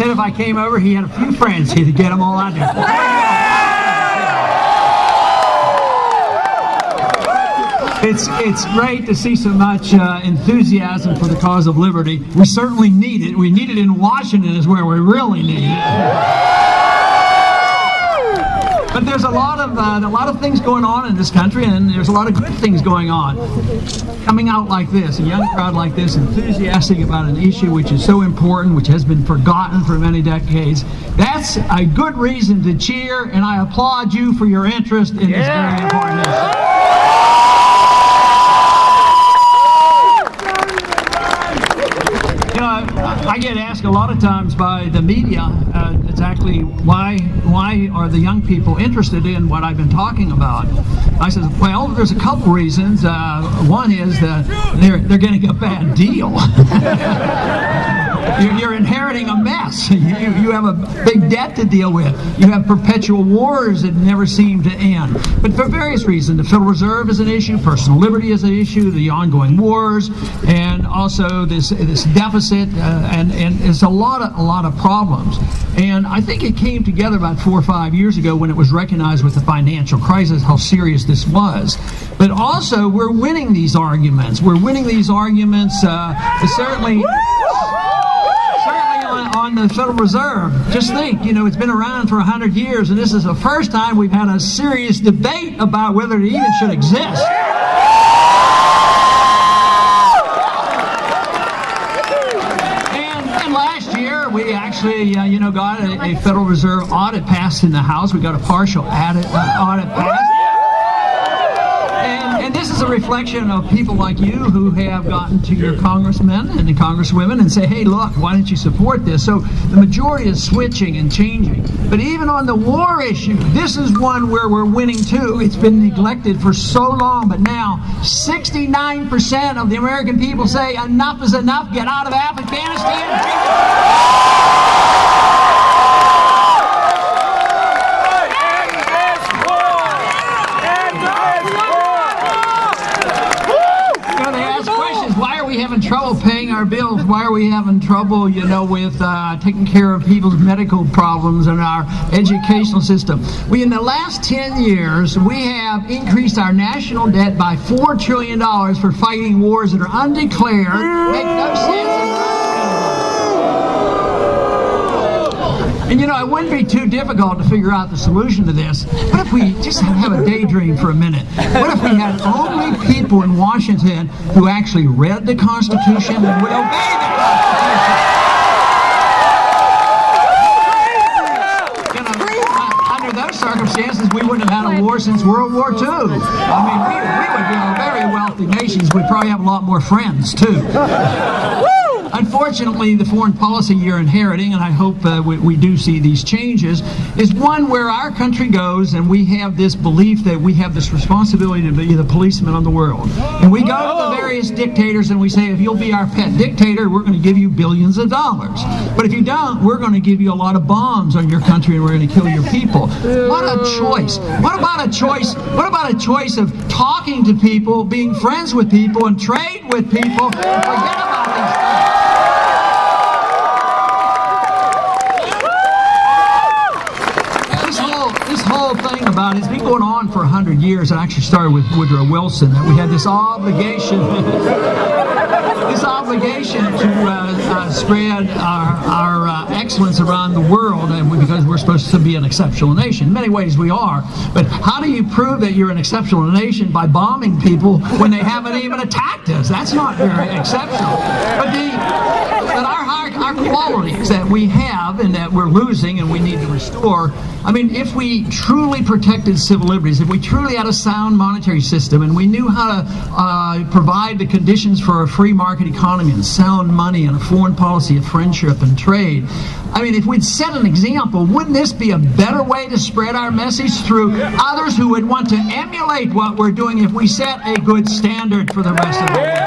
said if I came over, he had a few friends. He'd get them all out there. It's great to see so much enthusiasm for the cause of liberty. We certainly need it. We need it in Washington is where we really need it. But there's a lot of things going on in this country, and there's a lot of good things going on. Coming out like this, a young crowd like this, enthusiastic about an issue which is so important, which has been forgotten for many decades, that's a good reason to cheer, and I applaud you for your interest in this very important issue. I get asked a lot of times by the media exactly why are the young people interested in what I've been talking about. I said, well, there's a couple reasons. One is that they're getting a bad deal. You're inheriting a mess. You have a big debt to deal with. You have perpetual wars that never seem to end. But for various reasons, the Federal Reserve is an issue, personal liberty is an issue, the ongoing wars, and also this deficit, and it's a lot of problems. And I think it came together about 4 or 5 years ago when it was recognized with the financial crisis how serious this was. But also, we're winning these arguments. We're winning these arguments, certainly on the Federal Reserve. Just think, it's been around for 100 years, and this is the first time we've had a serious debate about whether it even should exist. And last year, we actually, got a Federal Reserve audit passed in the House. We got a partial audit passed. And this is a reflection of people like you who have gotten to your congressmen and the congresswomen and say, hey, look, why don't you support this? So the majority is switching and changing. But even on the war issue, this is one where we're winning too. It's been neglected for so long, but now 69% of the American people say enough is enough, get out of Afghanistan. Having trouble paying our bills? Why are we having trouble, with taking care of people's medical problems and our educational system? In the last 10 years, we have increased our national debt by $4 trillion for fighting wars that are undeclared, make no sense. And it wouldn't be too difficult to figure out the solution to this. What if we just have a daydream for a minute? What if we had only people in Washington who actually read the Constitution and would obey the Constitution? Under those circumstances, we wouldn't have had a war since World War II. I mean, we would be a very wealthy nation. We'd probably have a lot more friends, too. Unfortunately, the foreign policy you're inheriting, and I hope we do see these changes, is one where our country goes and we have this belief that we have this responsibility to be the policeman of the world. And we go to the various dictators and we say, if you'll be our pet dictator, we're going to give you billions of dollars. But if you don't, we're going to give you a lot of bombs on your country and we're going to kill your people. What a choice. What about a choice? What about a choice of talking to people, being friends with people, and trade with people, and forget about these things? This whole thing about it's been going on for 100 years. It actually started with Woodrow Wilson, that we had this obligation to spread our excellence around the world, and because we're supposed to be an exceptional nation. In many ways we are, but how do you prove that you're an exceptional nation by bombing people when they haven't even attacked us? That's not very exceptional. But our qualities that we have and that we're losing and we need to restore. I mean, if we truly protected civil liberties, if we truly had a sound monetary system and we knew how to provide the conditions for a free market economy and sound money and a foreign policy of friendship and trade, I mean, if we'd set an example, wouldn't this be a better way to spread our message through others who would want to emulate what we're doing if we set a good standard for the rest of the world?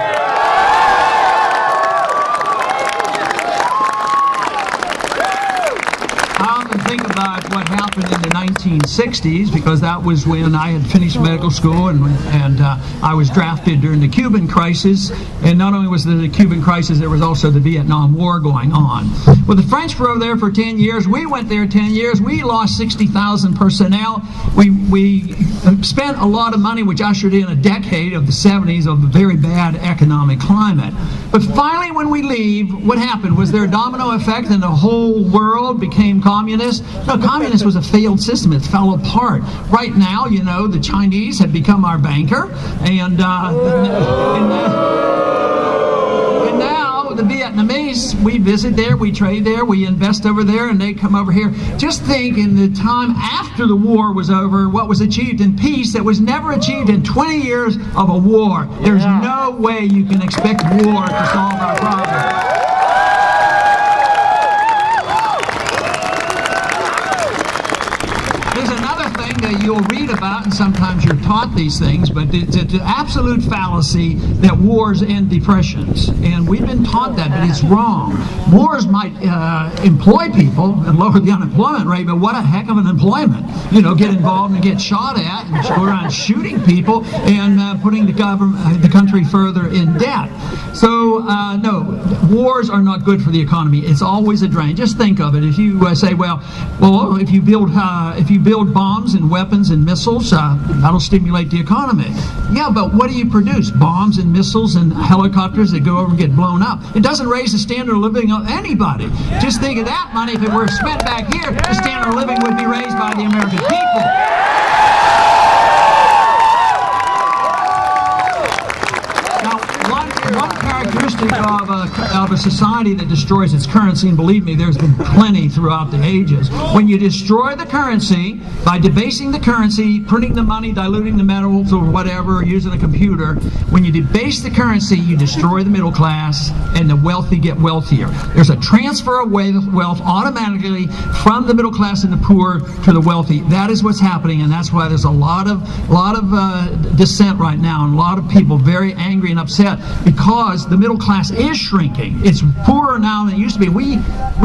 I often think about what happened in the 1960s, because that was when I had finished medical school and I was drafted during the Cuban crisis. And not only was there the Cuban crisis, there was also the Vietnam War going on. Well, the French were over there for 10 years. We went there 10 years. We lost 60,000 personnel. We spent a lot of money, which ushered in a decade of the 70s of a very bad economic climate. But finally, when we leave, what happened? Was there a domino effect and the whole world became communist? No, communist was a failed system. It fell apart. Right now, you know, the Chinese have become our banker, and now the Vietnamese, we visit there, we trade there, we invest over there, and they come over here. Just think, in the time after the war was over, what was achieved in peace that was never achieved in 20 years of a war. There's no way you can expect war to solve our problems. That you'll read about, and sometimes you're taught these things, but it's an absolute fallacy that wars end depressions. And we've been taught that, but it's wrong. Wars might employ people and lower the unemployment rate, but what a heck of an employment. You know, get involved and get shot at and go around shooting people and putting the country further in debt. So, no, wars are not good for the economy. It's always a drain. Just think of it. If you say, well, if you build bombs and weapons and missiles, that'll stimulate the economy. Yeah, but what do you produce? Bombs and missiles and helicopters that go over and get blown up. It doesn't raise the standard of living of anybody. Just think of that money. If it were spent back here, the standard of living would be raised by the American people. One characteristic of a society that destroys its currency, and believe me, there's been plenty throughout the ages, when you destroy the currency by debasing the currency, printing the money, diluting the metals or whatever, or using a computer, when you debase the currency, you destroy the middle class and the wealthy get wealthier. There's a transfer of wealth automatically from the middle class and the poor to the wealthy. That is what's happening, and that's why there's a lot of dissent right now, and a lot of people very angry and upset, because the middle class is shrinking. It's poorer now than it used to be. We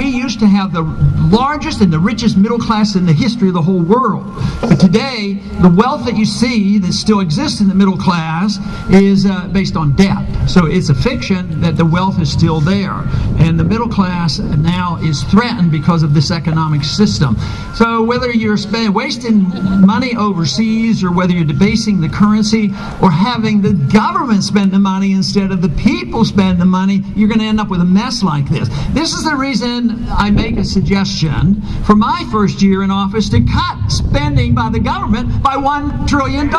used to have the largest and the richest middle class in the history of the whole world. But today, the wealth that you see that still exists in the middle class is based on debt. So it's a fiction that the wealth is still there. And the middle class now is threatened because of this economic system. So whether you're wasting money overseas, or whether you're debasing the currency, or having the government spend the money instead of the people spend the money, you're going to end up with a mess like this. This is the reason I make a suggestion for my first year in office to cut spending by the government by $1 trillion.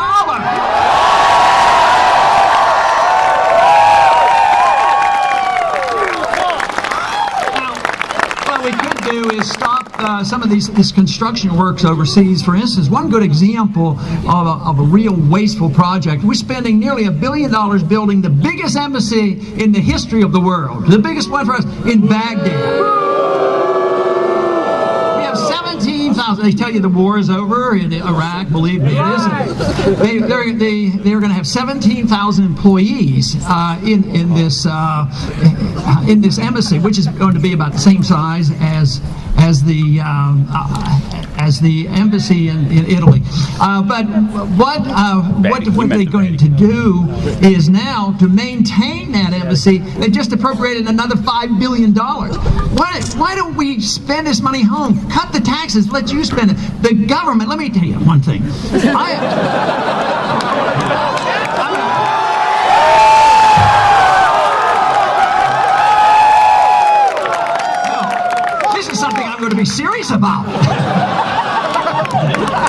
Is stop some of this construction works overseas. For instance, one good example of a real wasteful project, we're spending nearly $1 billion building the biggest embassy in the history of the world, the biggest one for us, in Baghdad. We have 17,000. They tell you the war is over in Iraq. Believe me, it isn't. They're going to have 17,000 employees in this embassy, which is going to be about the same size as the embassy in Italy. But what they're going to do is now, to maintain that embassy, they just appropriated another $5 billion. Why don't we spend this money home? Cut the taxes, let you spend it. The government, let me tell you one thing. Going to be serious about.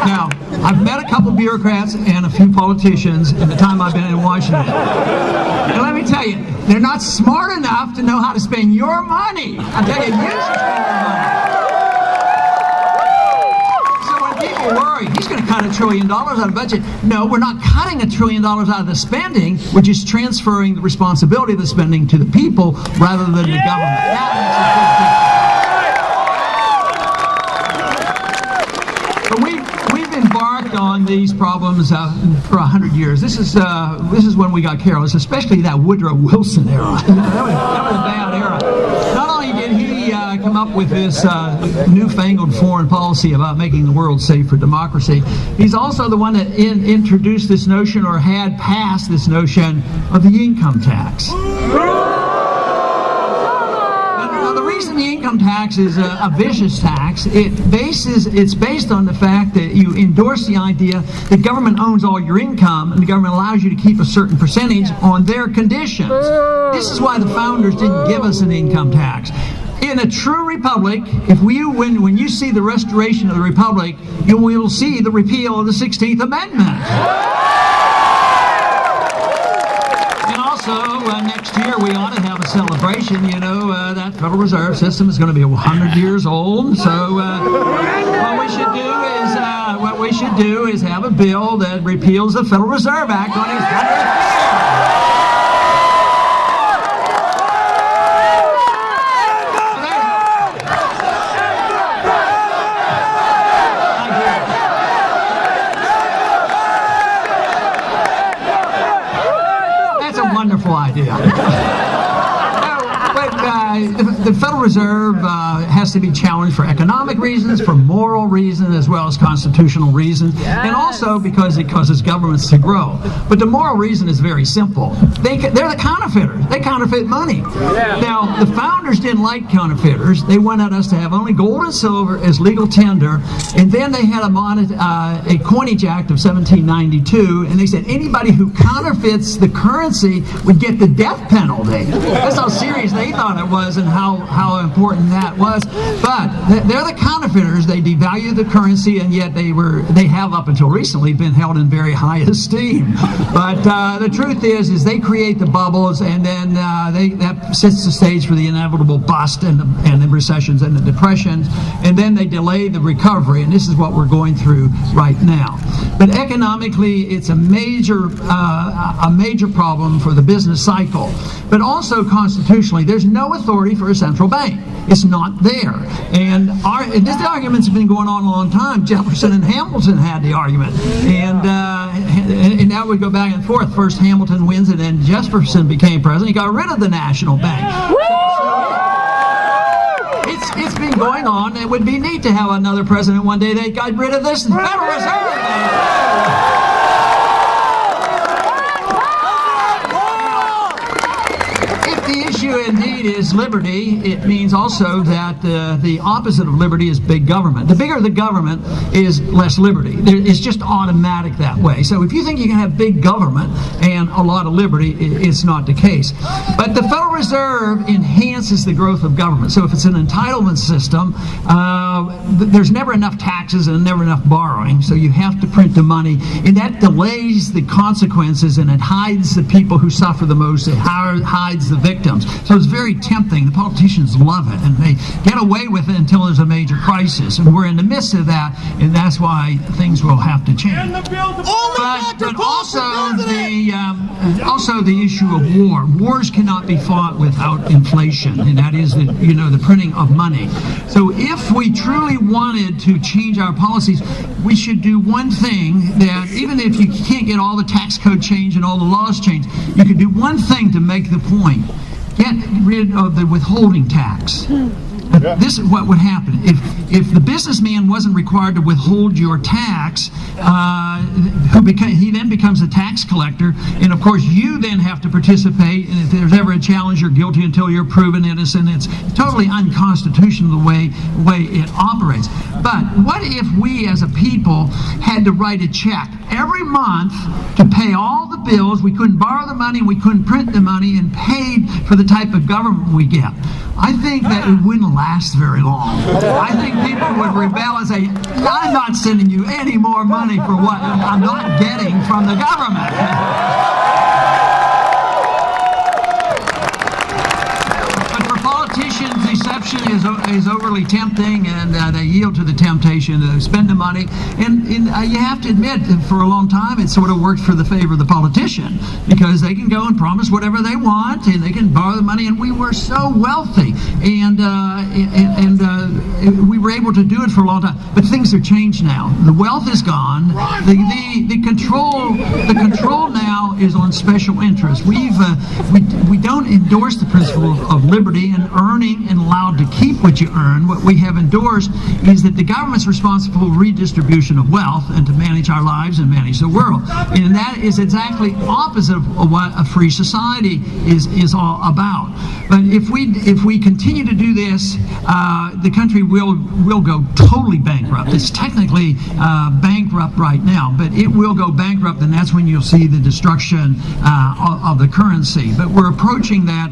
Now, I've met a couple bureaucrats and a few politicians in the time I've been in Washington. And let me tell you, they're not smart enough to know how to spend your money. I tell you, you should spend your money. So when people worry, he's going to cut $1 trillion out of the budget. No, we're not cutting $1 trillion out of the spending. We're just transferring the responsibility of the spending to the people rather than the government. That makes a big difference. We've embarked on these problems for 100 years. This is when we got careless, especially that Woodrow Wilson era. That was a bad era. Not only did he come up with this newfangled foreign policy about making the world safe for democracy. He's also the one that introduced this notion, or had passed this notion, of the income tax. The reason the income tax is a vicious tax, it's based on the fact that you endorse the idea that government owns all your income, and the government allows you to keep a certain percentage on their conditions. This is why the founders didn't give us an income tax. In a true republic, when you see the restoration of the republic, you will see the repeal of the 16th Amendment. Also, next year we ought to have a celebration. That Federal Reserve System is going to be 100 years old. So what we should do is have a bill that repeals the Federal Reserve Act on its 100th year. Wonderful idea. The Federal Reserve has to be challenged for economic reasons, for moral reasons, as well as constitutional reasons, and also because it causes governments to grow. But the moral reason is very simple. They're the counterfeiters. They counterfeit money. Now, the founders didn't like counterfeiters. They wanted us to have only gold and silver as legal tender, and then they had a Coinage Act of 1792, and they said anybody who counterfeits the currency would get the death penalty. That's how serious they thought it was and how important that was. But they're the counterfeiters. They devalue the currency, and yet they have up until recently been held in very high esteem. But the truth is they create the bubbles, and then that sets the stage for the inevitable bust and the recessions and the depressions, and then they delay the recovery, and this is what we're going through right now. But economically, it's a major problem for the business cycle. But also constitutionally, there's no authority for a central bank. It's not there. And this argument's been going on a long time. Jefferson and Hamilton had the argument. And now we go back and forth. First Hamilton wins, and then Jefferson became president. He got rid of the national bank. It's been going on. It would be neat to have another president one day that got rid of this Federal Reserve Bank. Indeed is liberty. It means also that the opposite of liberty is big government. The bigger the government is less liberty. It's just automatic that way. So if you think you can have big government and a lot of liberty, it's not the case. But the Federal Reserve enhances the growth of government. So if it's an entitlement system, there's never enough taxes and never enough borrowing. So you have to print the money, and that delays the consequences, and it hides the people who suffer the most. It hides the victims. So it's very tempting. The politicians love it, and they get away with it until there's a major crisis. And we're in the midst of that, and that's why things will have to change. But also the issue of war. Wars cannot be fought without inflation, and that is the printing of money. So if we truly wanted to change our policies, we should do one thing that, even if you can't get all the tax code changed and all the laws changed, you could do one thing to make the point. Get rid of the withholding tax. This is what would happen. If the businessman wasn't required to withhold your tax, he then becomes a tax collector, and of course you then have to participate, and if there's ever a challenge, you're guilty until you're proven innocent. It's totally unconstitutional the way it operates. But what if we as a people had to write a check every month to pay all the bills? We couldn't borrow the money, we couldn't print the money, and paid for the type of government we get. I think that it wouldn't last very long. I think people would rebel and say, I'm not sending you any more money for what I'm not getting from the government. But for politicians, deception is overly tempting, and they yield to the temptation to spend the money. And you have to admit, for a long time, it sort of worked for the favor of the politician, because they can go and promise whatever they want, and they can borrow the money, and we were so wealthy, and we were able to do it for a long time. But things have changed now. The wealth is gone. The control now is on special interests. We don't endorse the principle of liberty and earning and allowed to keep. keep what you earn. What we have endorsed is that the government's responsible for redistribution of wealth and to manage our lives and manage the world. And that is exactly opposite of what a free society is all about. But if we continue to do this, the country will go totally bankrupt. It's technically bankrupt right now, but it will go bankrupt, and that's when you'll see the destruction of the currency. But we're approaching that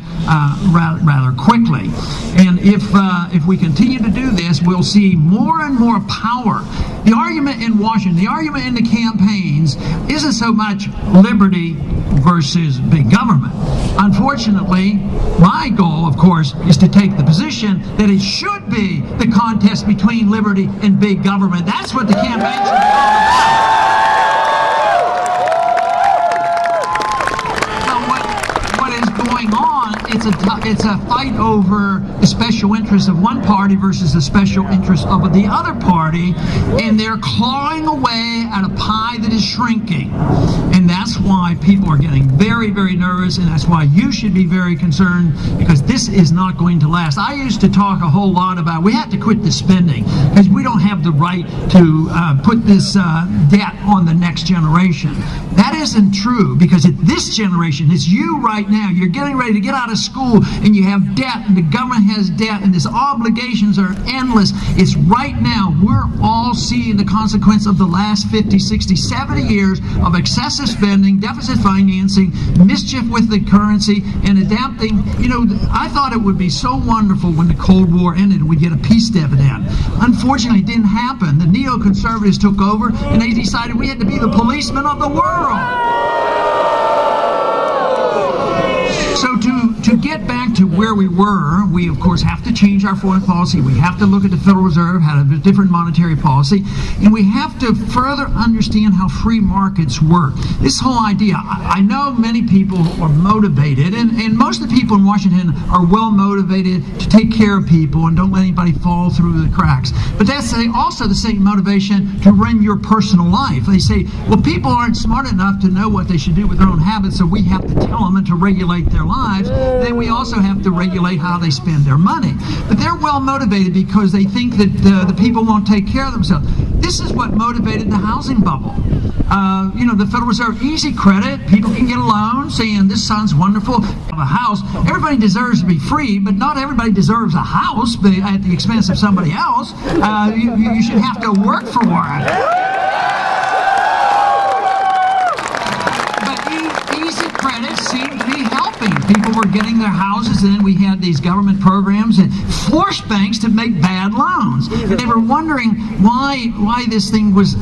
rather quickly. And if we continue to do this, we'll see more and more power. The argument in Washington, the argument in the campaigns isn't so much liberty versus big government. Unfortunately, my goal, of course, is to take the position that it should be the contest between liberty and big government. That's what the campaign should be all about. It's a fight over the special interests of one party versus the special interests of the other party, and they're clawing away at a pie that is shrinking. And that's why people are getting very, very nervous, and that's why you should be very concerned, because this is not going to last. I used to talk a whole lot about we have to quit the spending because we don't have the right to put this debt on the next generation. That isn't true, because this generation, it's you right now. You're getting ready to get out of school and you have debt, and the government has debt, and these obligations are endless. It's right now. We're all seeing the consequence of the last 50, 60, 70 years of excessive spending, deficit financing, mischief with the currency, and adapting. You know, I thought it would be so wonderful when the Cold War ended and we'd get a peace dividend. Unfortunately, it didn't happen. The neoconservatives took over and they decided we had to be the policemen of the world. So to get back to where we were, we of course have to change our foreign policy. We have to look at the Federal Reserve, have a different monetary policy, and we have to further understand how free markets work. This whole idea, I know many people are motivated, and most of the people in Washington are well motivated to take care of people and don't let anybody fall through the cracks. But that's also the same motivation to run your personal life. They say, well, people aren't smart enough to know what they should do with their own habits, so we have to tell them and to regulate their lives. Then we also have to regulate how they spend their money. But they're well motivated because they think that the people won't take care of themselves. This is what motivated the housing bubble. You know, the Federal Reserve, easy credit, people can get a loan saying this sounds wonderful. A house, everybody deserves to be free, but not everybody deserves a house at the expense of somebody else. You should have to work for one. Easy credit seemed to be helping. People were getting their houses, and then we had these government programs that forced banks to make bad loans. And they were wondering why this thing was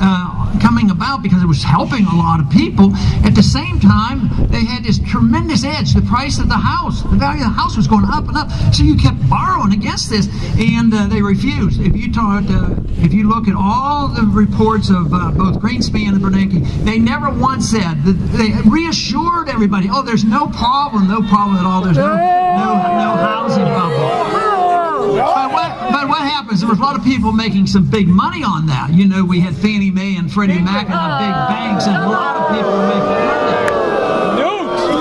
coming about, because it was helping a lot of people. At the same time, they had this tremendous edge. The price of the house, the value of the house was going up and up. So you kept borrowing against this, and they refused. If you look at all the reports of both Greenspan and Bernanke, they never once said that. They reassured everybody, oh, there's no problem at all. There's no housing bubble. But what happens? There was a lot of people making some big money on that. You know, we had Fannie Mae and Freddie Mac and the big banks, and a lot of people were making money.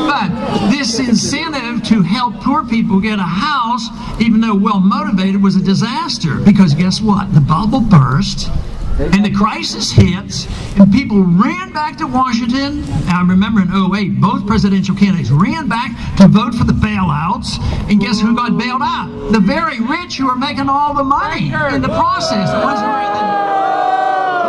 But this incentive to help poor people get a house, even though well motivated, was a disaster, because guess what? The bubble burst. And the crisis hits, and people ran back to Washington. I remember in 2008, both presidential candidates ran back to vote for the bailouts. And guess who got bailed out? The very rich who are making all the money in the process. The ones who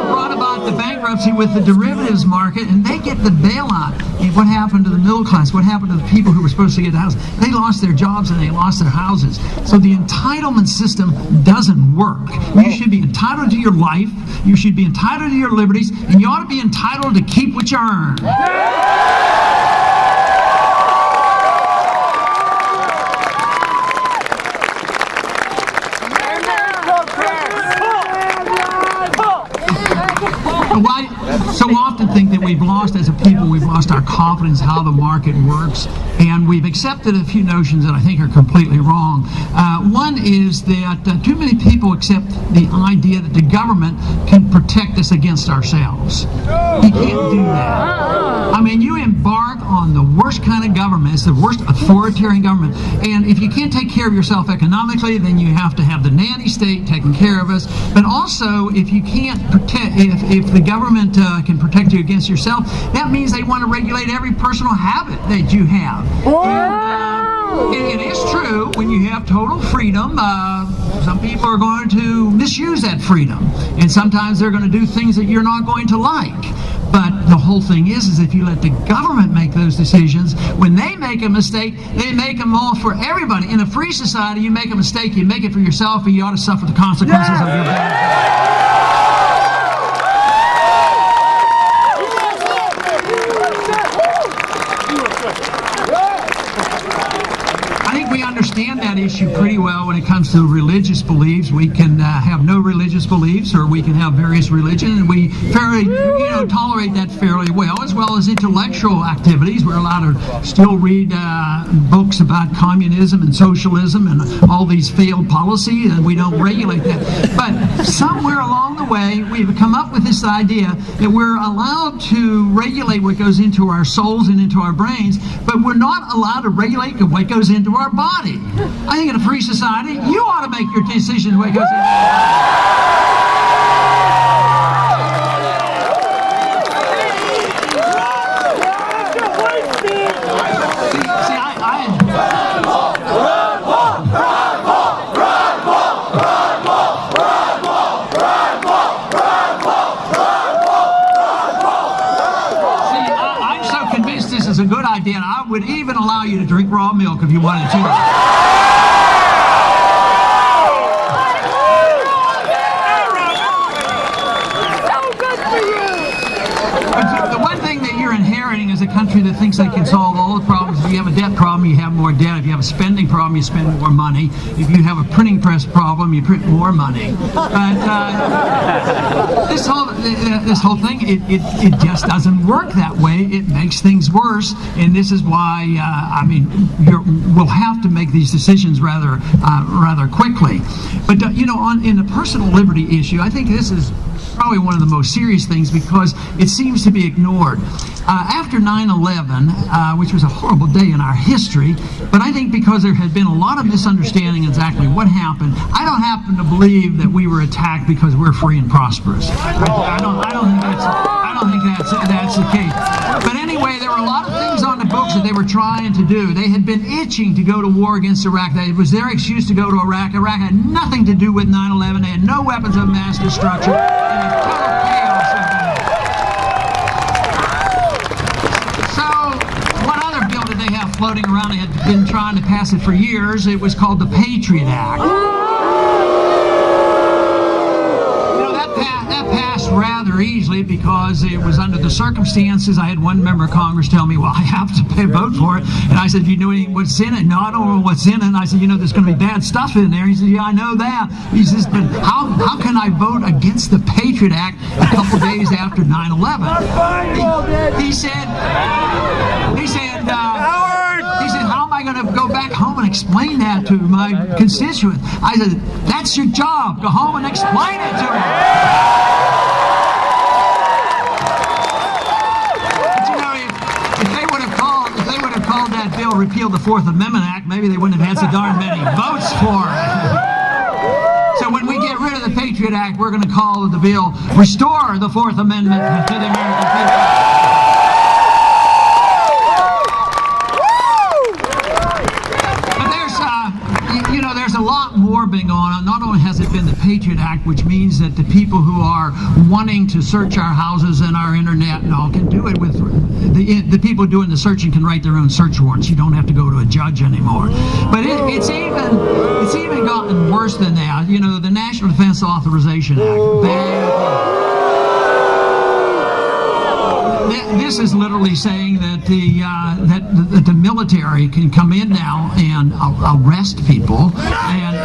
brought about the bankruptcy with the derivatives market, and they get the bailout. And what happened to the middle class? What happened to the people who were supposed to get houses? They lost their jobs and they lost their houses. So the entitlement system doesn't work. You should be entitled to your life. You should be entitled to your liberties, and you ought to be entitled to keep what you earn. Why so often think that we've lost, as a people, we've lost our confidence how the market works. And we've accepted a few notions that I think are completely wrong. One is that too many people accept the idea that the government can protect us against ourselves. You can't do that. I mean, you embark on the worst kind of government. It's the worst authoritarian government. And if you can't take care of yourself economically, then you have to have the nanny state taking care of us. But also, if you can't protect, if the government can protect you against yourself, that means they want to regulate every personal habit that you have. And, it is true, when you have total freedom, some people are going to misuse that freedom. And sometimes they're going to do things that you're not going to like. But the whole thing is if you let the government make those decisions, when they make a mistake, they make them all for everybody. In a free society, you make a mistake, you make it for yourself, and you ought to suffer the consequences of your bad. Understand that issue pretty well when it comes to religious beliefs. We can have no religious beliefs, or we can have various religions, and we fairly, tolerate that fairly well as intellectual activities. We're allowed to still read books about communism and socialism and all these failed policies, and we don't regulate that. But somewhere along the way, we've come up with this idea that we're allowed to regulate what goes into our souls and into our brains, but we're not allowed to regulate what goes into our body. I think in a free society, you ought to make your decisions what goes into a good idea, and I would even allow you to drink raw milk if you wanted to. But the one thing that you're inheriting is a country that thinks they can solve all the problems. If you have a debt problem, you have more debt. If you have a spending problem, you spend more money. If you have a printing press problem, you print more money. But this whole thing, it just doesn't work that way. It makes things worse, and this is why we'll have to make these decisions rather quickly. But in the personal liberty issue, I think this is probably one of the most serious things because it seems to be ignored. After 9/11, which was a horrible day in our history, but I think because there had been a lot of misunderstanding exactly what happened, I don't happen to believe that we were attacked because we're free and prosperous. I don't think that's the case. But anyway, there were a lot of things on the books that they were trying to do. They had been itching to go to war against Iraq. It was their excuse to go to Iraq. Iraq had nothing to do with 9/11. They had no weapons of mass destruction. And it was total chaos over there. So, what other bill did they have floating around? They had been trying to pass it for years. It was called the Patriot Act. That passed rather easily because it was under the circumstances. I had one member of Congress tell me, well, I have to vote for it. And I said, you know what's in it? No, I don't know what's in it. And I said, there's going to be bad stuff in there. He said, yeah, I know that. He says, but how can I vote against the Patriot Act a couple days after 9/11? He said, how am I going to go back home and explain that to my constituents? I said, that's your job. Go home and explain it to them. That bill repealed the Fourth Amendment Act, maybe they wouldn't have had so darn many votes for it. So when we get rid of the Patriot Act, we're going to call the bill Restore the Fourth Amendment to the American people. But there's a lot more being going on. Not only has it been the Patriot Act, which means that the people who are wanting to search our houses and our internet and all can do it with the people doing the searching can write their own search warrants. You don't have to go to a judge anymore. But it's even gotten worse than that. The National Defense Authorization Act. This is literally saying that the military can come in now and arrest people and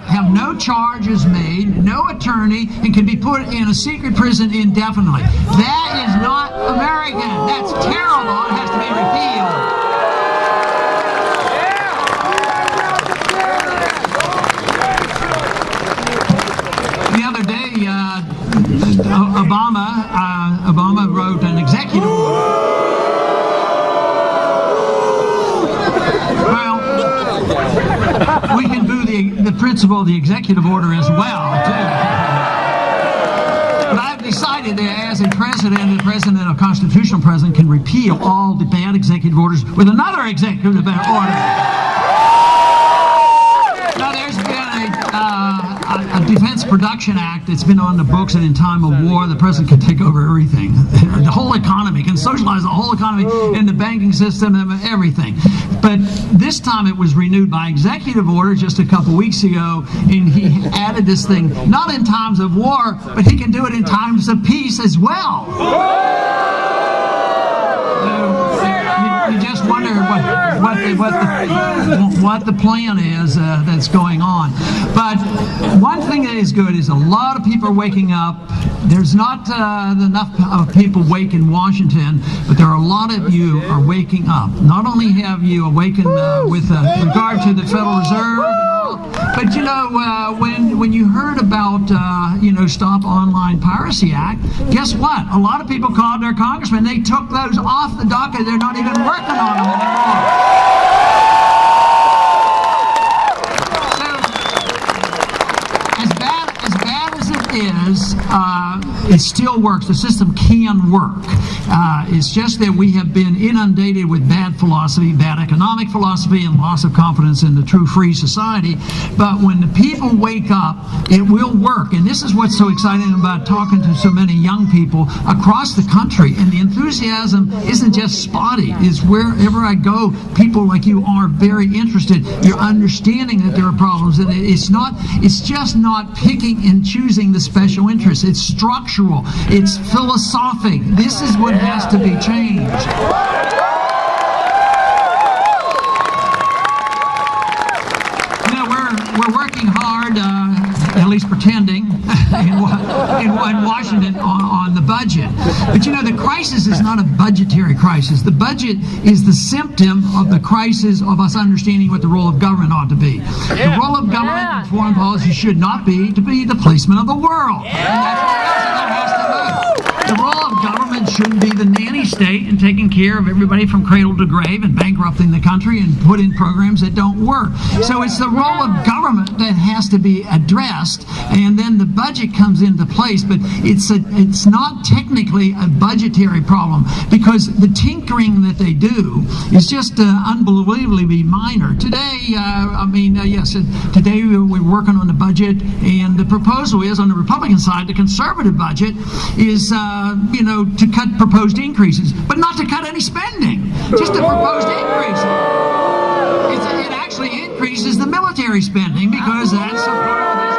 have no charges made, no attorney, and can be put in a secret prison indefinitely. That is not American. That's terrible. It has to be repealed. Obama wrote an executive order. Well, we can do the principle of the executive order as well, too. But I've decided that as a president, a constitutional president, can repeal all the bad executive orders with another executive order. Now, there's been a Defense Production Act that's been on the books, and in time of war, the president can take over everything. The whole economy, can socialize the whole economy and the banking system and everything. But this time it was renewed by executive order just a couple weeks ago, and he added this thing, not in times of war, but he can do it in times of peace as well. You just wonder what the plan is that's going on. But one thing that is good is a lot of people are waking up. There's not enough people awake in Washington, but there are a lot of you are waking up. Not only have you awakened with regard to the Federal Reserve, but you know, when you heard about Stop Online Piracy Act, guess what? A lot of people called their congressmen. They took those off the docket. They're not even working on them anymore. It still works. The system can work. It's just that we have been inundated with bad philosophy, bad economic philosophy, and loss of confidence in the true free society. But when the people wake up, it will work. And this is what's so exciting about talking to so many young people across the country. And the enthusiasm isn't just spotty. It's wherever I go, people like you are very interested. You're understanding that there are problems. And it's just not picking and choosing the special interests. It's structural. It's philosophic. This is what has to be changed. We're working hard, at least pretending, in Washington on the budget. But you know, the crisis is not a budgetary crisis. The budget is the symptom of the crisis of us understanding what the role of government ought to be. The role of government in foreign policy should not be to be the policeman of the world. And that's what has to move. The role of government shouldn't be the nanny state and taking care of everybody from cradle to grave and bankrupting the country and put in programs that don't work. So it's the role of government that has to be addressed, and then the budget comes into place. But it's not technically a budgetary problem, because the tinkering that they do is just unbelievably minor. Today, today we're working on the budget, and the proposal is on the Republican side, the conservative budget is to cut proposed increases, but not to cut any spending, just a proposed increase. It actually increases the military spending, because that's a part of this.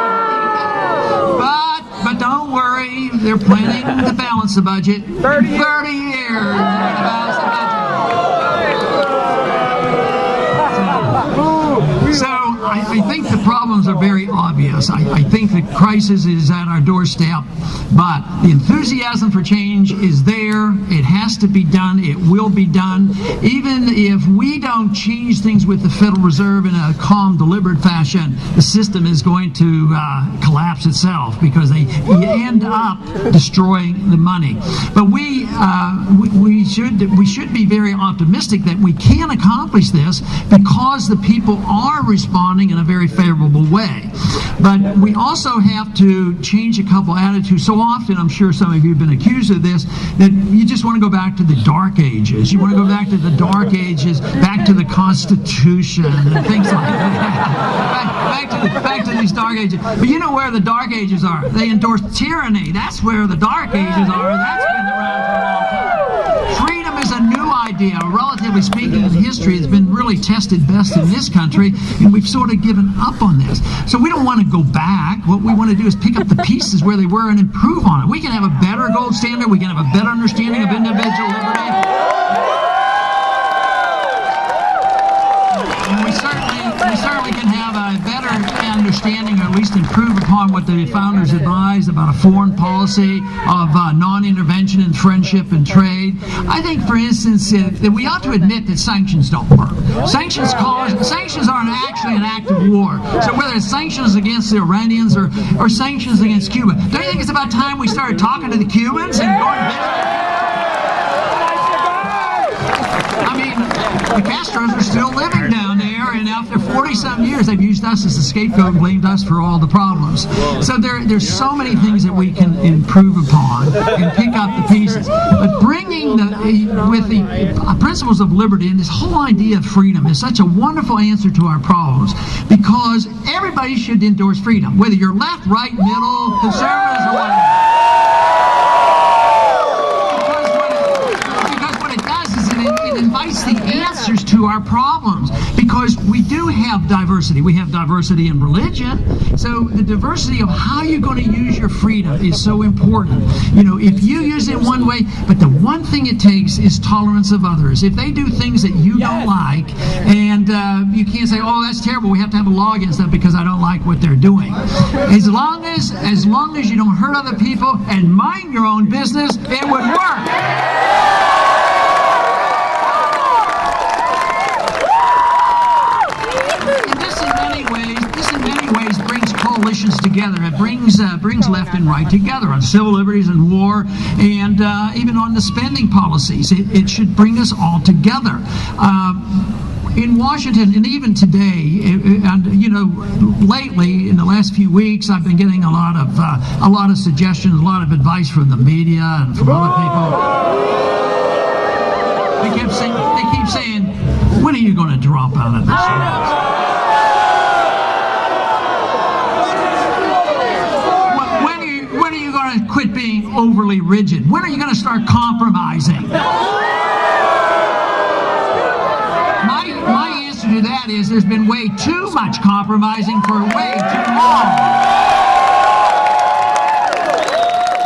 But don't worry, they're planning to balance the budget. 30 years to balance the budget. So I think the problems are very obvious. I think the crisis is at our doorstep, but the enthusiasm for change is there. It has to be done. It will be done. Even if we don't change things with the Federal Reserve in a calm, deliberate fashion, the system is going to collapse itself, because they end up destroying the money. But we should be very optimistic that we can accomplish this, because the people are responding in a very favorable way. But we also have to change a couple attitudes. So often, I'm sure some of you have been accused of this, that you just want to go back to the Dark Ages. You want to go back to the Dark Ages, back to the Constitution and things like that. Back to these Dark Ages. But you know where the Dark Ages are? They endorsed tyranny. That's where the Dark Ages are. That's been around for a long time. Freedom is a new idea. Relatively speaking, in history, it's been really tested best in this country, and we've sort of given up on this. So we don't want to go back. What we want to do is pick up the pieces where they were and improve on it. We can have a better gold standard. We can have a better understanding of individual liberty. And we certainly can have a better and understanding, or at least improve upon what the founders advised about a foreign policy of non-intervention in friendship and trade. I think, for instance, that we ought to admit that sanctions don't work. Sanctions aren't actually an act of war. So whether it's sanctions against the Iranians or sanctions against Cuba, don't you think it's about time we started talking to the Cubans and going to visit? I mean, the Castros are still living down there, and after 40-some years, they've used us as a scapegoat and blamed us for all the problems. So there's so many things that we can improve upon and pick up the pieces. But bringing with the principles of liberty and this whole idea of freedom is such a wonderful answer to our problems, because everybody should endorse freedom, whether you're left, right, middle, conservatives, or whatever. Invites the answers to our problems, because we do have diversity. We have diversity in religion, so the diversity of how you're going to use your freedom is so important. You know, if you use it one way, but the one thing it takes is tolerance of others. If they do things that you don't like, and you can't say, "Oh, that's terrible, we have to have a law against that because I don't like what they're doing." As long as you don't hurt other people and mind your own business, it would work. Coalitions together. It brings left and right together on civil liberties and war, and even on the spending policies. It should bring us all together. In Washington, and even today, and you know, lately in the last few weeks, I've been getting a lot of suggestions, a lot of advice from the media and from other people. They keep saying, "When are you going to drop out of this race? Quit being overly rigid? When are you going to start compromising?" My answer to that is there's been way too much compromising for way too long.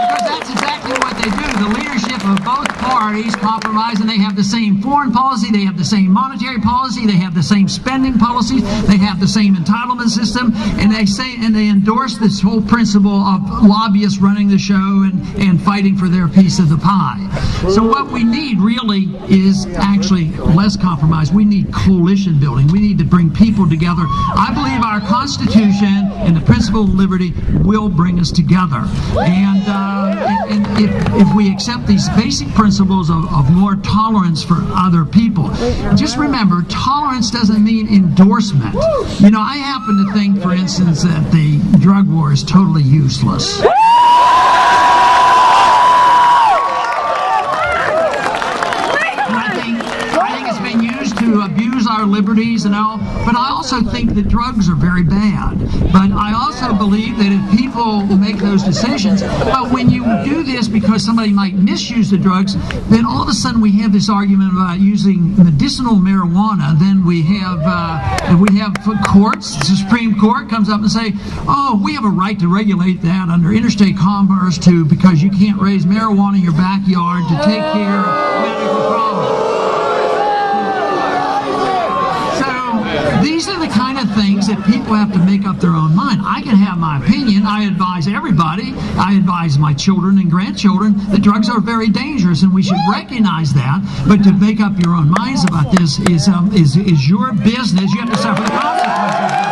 Because that's exactly what they do. The leadership of both parties compromise, and they have the same foreign policy, they have the same monetary policy, they have the same spending policies, they have the same entitlement system, and they endorse this whole principle of lobbyists running the show and fighting for their piece of the pie. So what we need really is actually less compromise. We need coalition building. We need to bring people together. I believe our Constitution and the principle of liberty will bring us together. And if we accept these basic principles of more tolerance for other people, just remember, tolerance doesn't mean endorsement. You know, I happen to think, for instance, that the drug war is totally useless. To abuse our liberties and all, but I also think that drugs are very bad. But I also believe that if people make those decisions, but when you do this because somebody might misuse the drugs, then all of a sudden we have this argument about using medicinal marijuana. Then we have courts. The Supreme Court comes up and say, "Oh, we have a right to regulate that under interstate commerce too, because you can't raise marijuana in your backyard to take care of medical problems." These are the kind of things that people have to make up their own mind. I can have my opinion. I advise everybody. I advise my children and grandchildren that drugs are very dangerous, and we should recognize that. But to make up your own minds about this is your business. You have to suffer the consequences.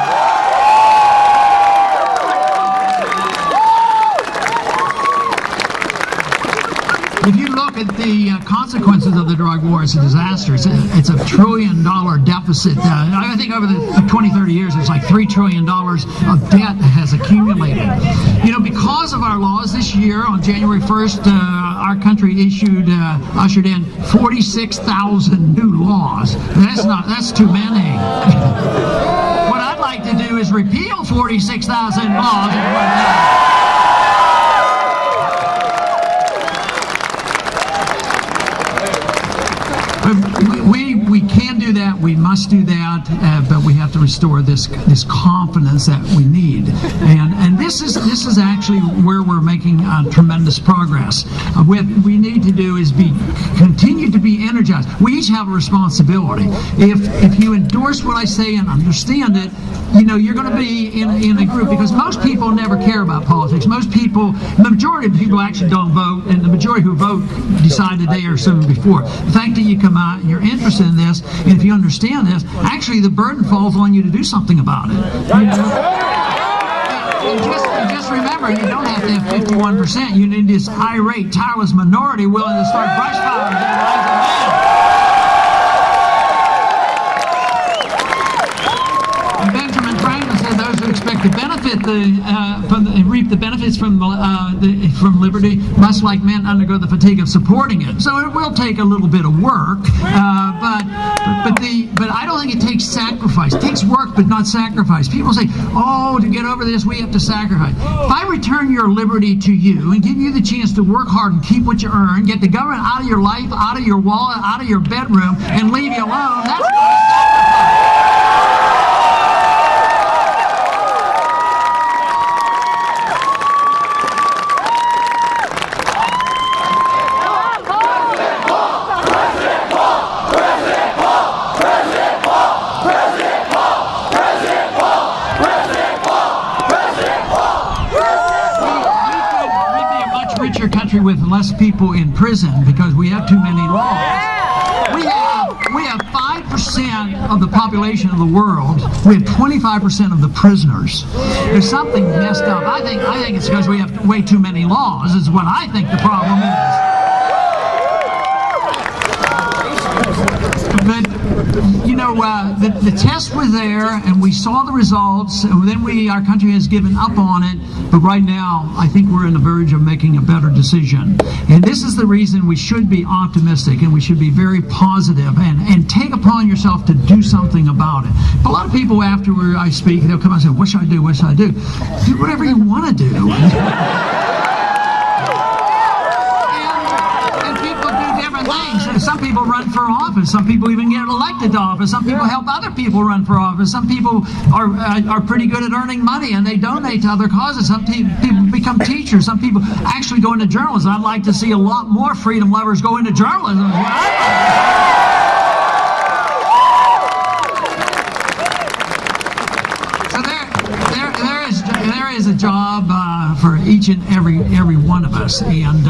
If you look at the consequences of the drug war, it's a disaster. It's a $1 trillion deficit. I think over the 20, 30 years, it's like $3 trillion of debt that has accumulated. You know, because of our laws this year, on January 1st, our country ushered in 46,000 new laws. That's too many. What I'd like to do is repeal 46,000 laws and whatnot. We can do that. We must do that. but we have to restore this confidence that we need. And this is actually where we're making tremendous progress. What we need to do is continue to be energized. We each have a responsibility. If you endorse what I say and understand it, you're going to be in a group, because most people never care about politics. Most people, the majority of people actually don't vote, and the majority who vote decide a day or so before. The fact that you come out and you're interested in this, and if you understand this, actually the burden falls on you to do something about it. And just remember, you don't have to have 51%. You need this irate, tireless minority willing to start brush fires and rise a man. Expect to benefit reap the benefits from liberty must, like men, undergo the fatigue of supporting it. So it will take a little bit of work, but I don't think it takes sacrifice. It takes work, but not sacrifice. People say, "Oh, to get over this, we have to sacrifice." If I return your liberty to you and give you the chance to work hard and keep what you earn, get the government out of your life, out of your wallet, out of your bedroom, and leave you alone, that's not a sacrifice. Country with less people in prison because we have too many laws. We have 5% of the population of the world. We have 25% of the prisoners. There's something messed up. I think it's because we have way too many laws is what I think the problem is. But the tests were there, and we saw the results, and then our country has given up on it. But right now, I think we're on the verge of making a better decision. And this is the reason we should be optimistic, and we should be very positive, and take upon yourself to do something about it. A lot of people, after I speak, they'll come out and say, "What should I do? What should I do?" Do whatever you want to do. Some people run for office. Some people even get elected to office. Some people help other people run for office. Some people are pretty good at earning money, and they donate to other causes. Some people become teachers. Some people actually go into journalism. I'd like to see a lot more freedom lovers go into journalism. So there is a job for each and every one of us, and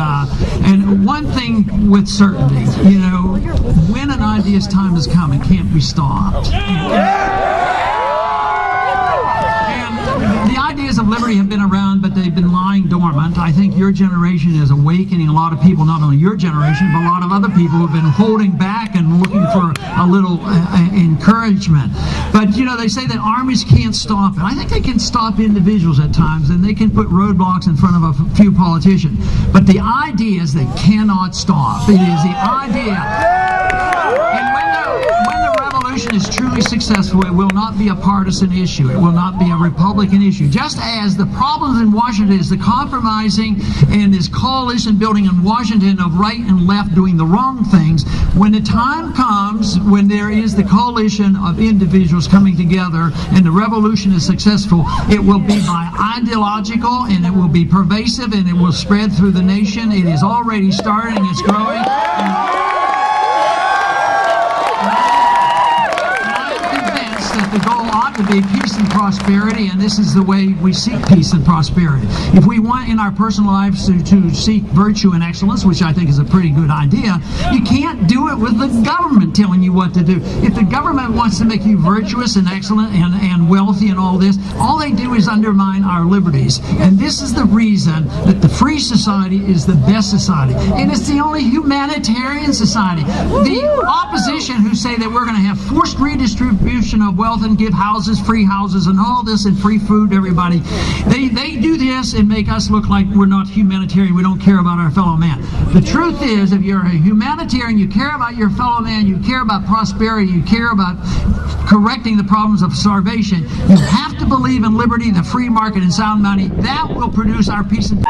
one thing with certainty, when an idea's time has come, it can't be stopped. And the ideas of liberty have been around, but they've been lying dormant. I think your generation is awakening a lot of people, not only your generation, but a lot of other people who have been holding back and looking for a little encouragement. But they say that armies can't stop it. I think they can stop individuals at times, and they can put roadblocks in front of a few politicians. But the ideas they cannot stop. It is the idea. And when the revolution is truly successful, it will not be a partisan issue. It will not be a Republican issue. Just as the problems in Washington is the compromising and this coalition building in Washington of right and left doing the wrong things, when the time comes when there is the coalition of individuals coming together and the revolution is successful, it will be by ideological, and it will be pervasive, and it will spread through the nation. It is already starting. It's growing. The goal ought to be peace and prosperity, and this is the way we seek peace and prosperity. If we want in our personal lives to seek virtue and excellence, which I think is a pretty good idea, you can't do it with the government telling you what to do. If the government wants to make you virtuous and excellent and wealthy and all this, all they do is undermine our liberties. And this is the reason that the free society is the best society. And it's the only humanitarian society. The opposition who say that we're going to have forced redistribution of wealth and give free houses and all this, and free food to everybody, they do this and make us look like we're not humanitarian, we don't care about our fellow man. The truth is, if you're a humanitarian, you care about your fellow man, you care about prosperity, you care about correcting the problems of starvation, you have to believe in liberty, the free market, and sound money. That will produce our peace and